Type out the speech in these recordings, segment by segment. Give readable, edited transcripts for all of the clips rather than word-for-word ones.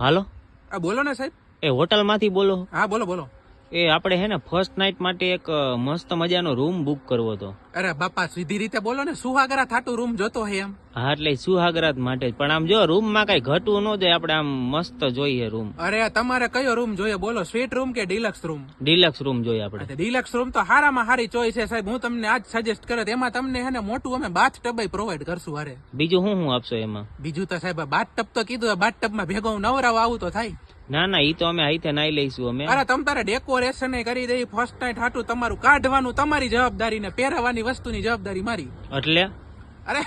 હાલો, બોલો ને સાહેબ. એ હોટલ માંથી બોલો? હા બોલો બોલો. એ આપણે હે ને ફર્સ્ટ નાઇટ માટે એક મસ્ત મજાનો રૂમ બુક કરવો હતો. અરે બાપા સીધી રીતે બોલો ને, સુહાગરા થાટું રૂમ જોતો હે એમ? હા, એટલે સુહાગરાત માટે જ. પણ આમ જો રૂમમાં કઈ ઘટવું ન જાય, આપણે આમ મસ્ત જોઈએ રૂમ. અરે તમારે કયો રૂમ જોઈએ બોલો, સ્વીટ રૂમ કે ડિલક્સ રૂમ? ડિલક્સ રૂમ જોઈએ આપણે. ડિલક્સ રૂમ તો હારામાં હારી ચોઈસ છે સાહેબ. હું તમને આજ સજેસ્ટ કરત, એમાં તમને હે ને મોટું અમે બાથ ટબ પ્રોવાઈડ કરશું. અરે બીજું શું આપશો એમાં? બીજું તો સાહેબ બાથ ટબ તો કીધું, બાથ ટબ માં ભેગો હું નવરાવા આવું તો થાય. ના ના, ઈ તો અમે આઈથે નાઈ લઈશું અમે. અરે તમ તારે ડેકોરેશન કરી દઈ, ફર્સ્ટ નાઈટ હાટું તમારું કાઢવાનું તમારી જવાબદારી ને પહેરવાની વસ્તુની જવાબદારી મારી. એટલે અરે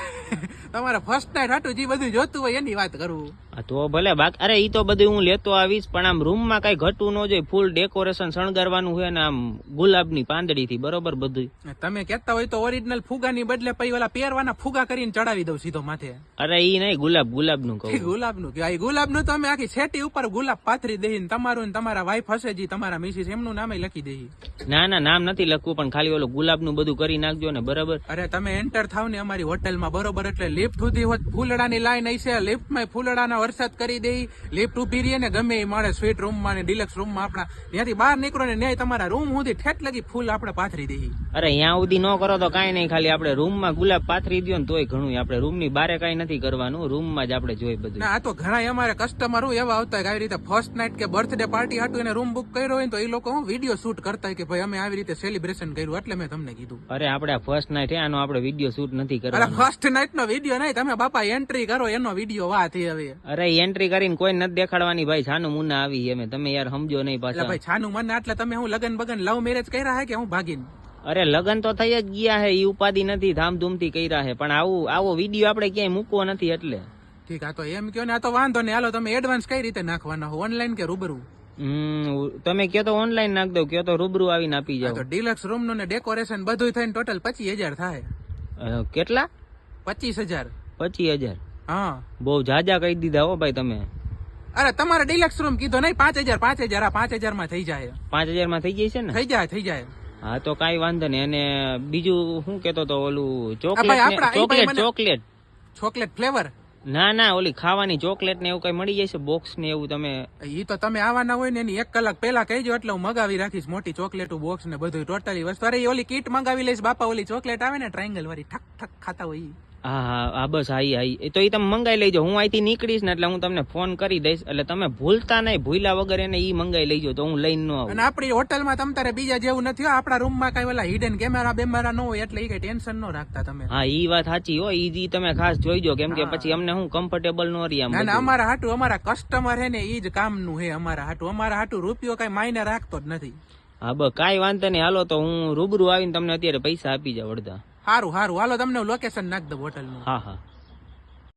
તમારે ફર્સ્ટ નાઈટ હાટું જે બધું જોતું હોય એની વાત કરું. તો ભલે બાકી, અરે ઈ તો બધું હું લેતો આવીશ, પણ આમ રૂમમાં કઈ ઘટવું ન જોઈએ. ફૂલ ડેકોરેશન શણગારવાનું હોય ને આમ ગુલાબની પાંદડી થી બરોબર બધું. તમે કેતા હોય તો ઓરિજિનલ ફુગાની બદલે પછી ઓલા પહેરવાના ફુગા કરીને ચડાવી દઉં સીધો માથે. અરે ઈ નહીં, ગુલાબ નું કહું. ગુલાબ નું કે ગુલાબ નું તો અમે આખી સેટી ઉપર ગુલાબ પાથરી દઈ, તમારું ને તમારા વાઈફ હશે જી તમારા મિસિસ, એમનું નામે લખી દઈ. ના ના, નામ નથી લખવું, પણ ખાલી ઓલું ગુલાબ નું બધું કરી નાખજો ને બરાબર. અરે તમે એન્ટર થાવ ને અમારી હોટલમાં બરોબર, એટલે લિફ્ટ સુધી ફૂલડાની લાઈન હશે, લિફ્ટમાં ફૂલડાના વરસાદ કરી દઈ, લિફ્ટ ઉભી રહીએ ને ગમે એ મળે સ્વીટ રૂમમાં ને ડિલક્સ રૂમમાં, આપણા ત્યાંથી બહાર નીકળો ને ન્યાય તમારા રૂમ સુધી ઠેઠ લગી ફૂલ આપણે પાથરી દઈએ. અરે અહીંયા સુધી ન કરો તો કઈ નહીં, ખાલી આપણે રૂમમાં ગુલાબ પાથરી દો ને તોય ઘણું. આપણે રૂમ ની બારે કઈ નથી કરવાનું, રૂમમાં જ આપણે જોઈ બધું. આ તો ઘણા અમારે કસ્ટમર એવા આવતા હોય આવી રીતે ફર્સ્ટ નાઇટ કે બર્થડે પાર્ટી હાટું એને રૂમ બુક કર્યો હોય તો એ લોકો હું વિડીયો શૂટ કરતા હોય કે ભાઈ અમે આવી રીતે સેલિબ્રેશન કર્યું, એટલે મેં તમને કીધું. અરે આપણે ફર્સ્ટ નાઇટ આનો આપણે વિડીયો શૂટ નથી અરે કરવાનો. ફર્સ્ટ નાઇટ નો વિડીયો નહીં, તમે બાપા એન્ટ્રી કરો એનો વિડીયો વાત હવે. અરે એન્ટ્રી કરીને કોઈ નથી દેખાડવાની ભાઈ, છાનું મુન્ના આવી એમ. તમે યાર સમજો નહીં પાછા. ભાઈ છાનું મને એટલે તમે હું લગન બગન લવ મેરેજ કર્યા હે કે હું ભાગીને? અરે લગન તો થઈ જ ગયા હે, ઈ ઉપાધિ નથી, ધામધૂમ થી કર્યા હે, પણ આવો વિડીયો આપણે ક્યાંય મૂકવો નથી એટલે. ઠીક, આ તો એમ કયો ને, આ તો વાંધો નહીં. હાલો તમે એડવાન્સ કઈ રીતે નાખવાના હો, ઓનલાઈન કે રૂબરૂ? તમે કયો તો ઓનલાઈન નાખ દો, કયો તો રૂબરૂ આવીને આપી જાવ. તો ડિલક્સ રૂમ નું ને ડેકોરેશન બધું થઈને ટોટલ 25,000 થાય. કેટલા? 25,000. 25,000? હા, બહુ જાજા કહી દીધા હો ભાઈ તમે. અરે તમારે ડિલક્સ રૂમ કીધો નહીં, 5,000 5,000 આ 5,000 માં થઈ જાય. 5,000 માં થઈ જાય છે ને? થઈ જાય. હા તો કઈ વાંધો નહીં. અને બીજું શું કેતો તો, ઓલું ચોકલેટ ચોકલેટ ફ્લેવર? ના ના, ઓલી ખાવાની ચોકલેટ ને એવું કઈ મળી જાય છે, બોક્સ ને એવું? તમે ઈ તો તમે આવવાના હોય ને એની 1 કલાક પહેલા કહેજો, એટલે હું મગાવી રાખીશ મોટી ચોકલેટ બોક્સ ને બધું ટોટલી વસ્તુ. અરે ઓલી કીટ મગાવી લઈશ બાપા, ઓલી ચોકલેટ આવે ને ટ્રાયંગલ વાળી, ઠક ઠક ખાતા હોય. હા બસ આઈ તો એ તમે મંગાઈ લેજો. હું અહીંથી નીકળીશ ને એટલે હું તમને ફોન કરી દઈશ, એટલે તમે ભૂલતા નહીં, ભૂલ્યા વગર એને ઈ મંગાઈ લેજો તો હું લઈને ન આવું. અને આપણી હોટલમાં તમ તારે બીજા જેવું નથી, આપણા રૂમમાં કઈ ઓલા હિડન કેમેરા બેમેરા ન હોય, એટલે એ કઈ ટેન્શન ન રાખતા તમે. હા ઈ વાત સાચી હો, ઈ તમે ખાસ જોઈજો, કેમ કે પછી અમને હું કમ્ફર્ટેબલ ન રહી આમ. ના અમારા હાટું, અમારા કસ્ટમર હે ને ઈ જ કામનું હે અમારા હાટું રૂપિયો કઈ માયને રાખતો જ નથી. હા બસ કઈ વાંધો નહીં. હાલો તો હું રૂબરૂ આવીને તમને અત્યારે પૈસા આપી જાવ અડધા. સારું હાલો તમને લોકેશન નાખ દઉં હોટલ નું. હા.